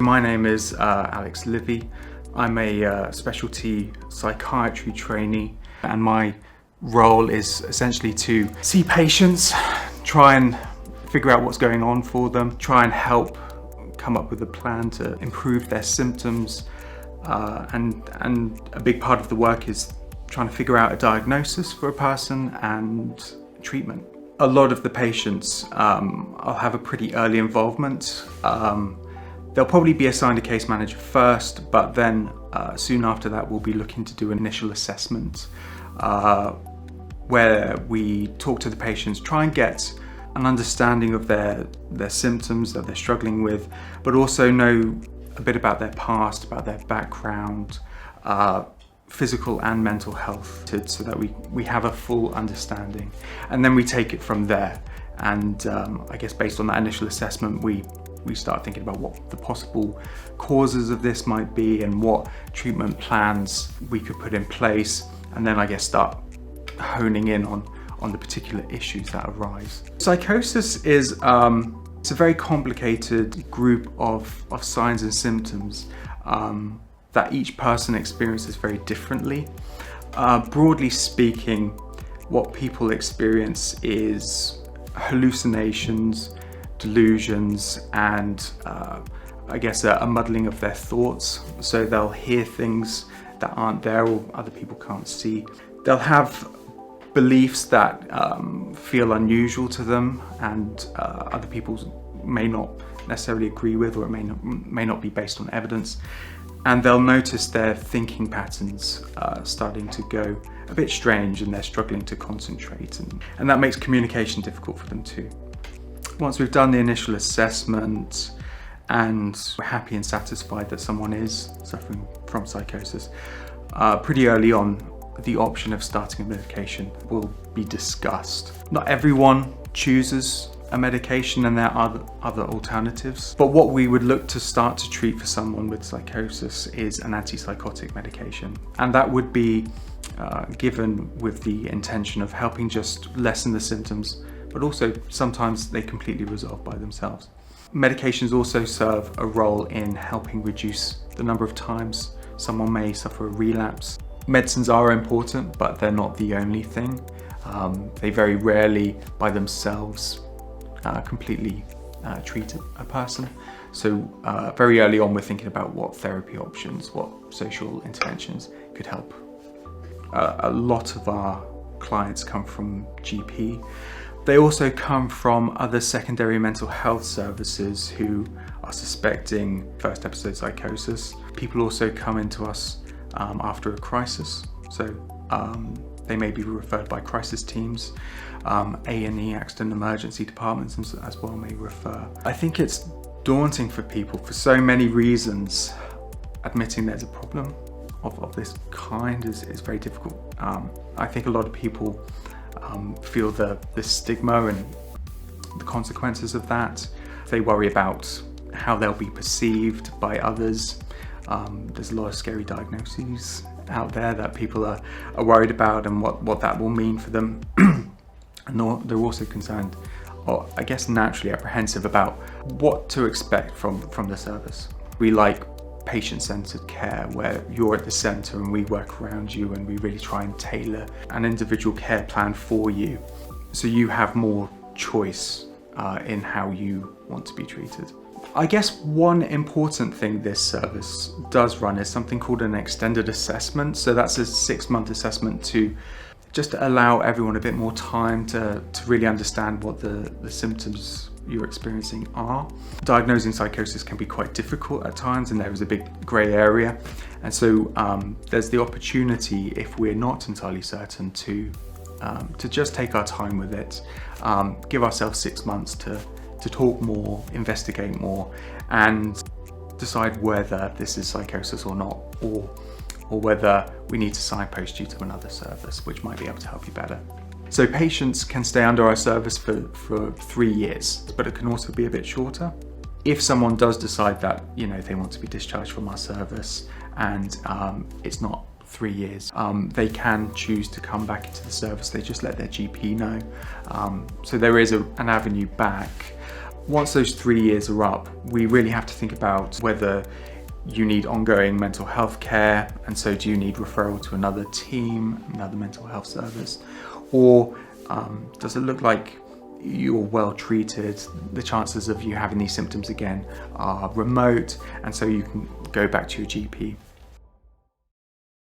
My name is Alex. I'm a specialty psychiatry trainee, and my role is essentially to see patients, try and figure out what's going on for them, try and help come up with a plan to improve their symptoms, and a big part of the work is trying to figure out a diagnosis for a person and treatment. A lot of the patients I'll have a pretty early involvement. They'll probably be assigned a case manager first, but then soon after that we'll be looking to do an initial assessment where we talk to the patients, try and get an understanding of their symptoms that they're struggling with, but also know a bit about their past, about their background, physical and mental health, so that we have a full understanding. And then we take it from there. And I guess based on that initial assessment, we start thinking about what the possible causes of this might be and what treatment plans we could put in place, and then I guess start honing in on the particular issues that arise. Psychosis is it's a very complicated group of signs and symptoms that each person experiences very differently. Broadly speaking, what people experience is hallucinations, delusions, and I guess a muddling of their thoughts. So they'll hear things that aren't there or other people can't see. They'll have beliefs that feel unusual to them and other people may not necessarily agree with, or it may not be based on evidence. And they'll notice their thinking patterns starting to go a bit strange, and they're struggling to concentrate, and that makes communication difficult for them too. Once we've done the initial assessment and we're happy and satisfied that someone is suffering from psychosis, pretty early on the option of starting a medication will be discussed. Not everyone chooses a medication, and there are other alternatives, but what we would look to start to treat for someone with psychosis is an antipsychotic medication, and that would be given with the intention of helping just lessen the symptoms, but also sometimes they completely resolve by themselves. Medications also serve a role in helping reduce the number of times someone may suffer a relapse. Medicines are important, but they're not the only thing. They very rarely by themselves completely treat a person. So very early on we're thinking about what therapy options, what social interventions could help. A lot of our clients come from GP. They also come from other secondary mental health services who are suspecting first episode psychosis. People also come into us after a crisis. So they may be referred by crisis teams. A&E, accident emergency departments as well may refer. I think it's daunting for people for so many reasons. Admitting there's a problem of this kind is very difficult. I think a lot of people feel the stigma and the consequences of that. They worry about how they'll be perceived by others. There's a lot of scary diagnoses out there that people are worried about, and what that will mean for them. And they're also concerned, or I guess naturally apprehensive, about what to expect from the service. We like patient-centered care, where you're at the center and we work around you, and we really try and tailor an individual care plan for you, so you have more choice in how you want to be treated. I guess one important thing this service does run is something called an extended assessment. So that's a 6-month assessment to just allow everyone a bit more time to really understand what the symptoms you're experiencing are. Diagnosing psychosis can be quite difficult at times, and there is a big grey area. And so there's the opportunity, if we're not entirely certain, to just take our time with it, give ourselves 6 months to talk more, investigate more, and decide whether this is psychosis or not, or whether we need to signpost you to another service which might be able to help you better. So patients can stay under our service for 3 years, but it can also be a bit shorter. If someone does decide that they want to be discharged from our service and it's not 3 years, they can choose to come back into the service. They just let their GP know. So there is an avenue back. Once those 3 years are up, we really have to think about whether you need ongoing mental health care, and so do you need referral to another team, another mental health service, or does it look like you're well treated, the chances of you having these symptoms again are remote, and so you can go back to your GP.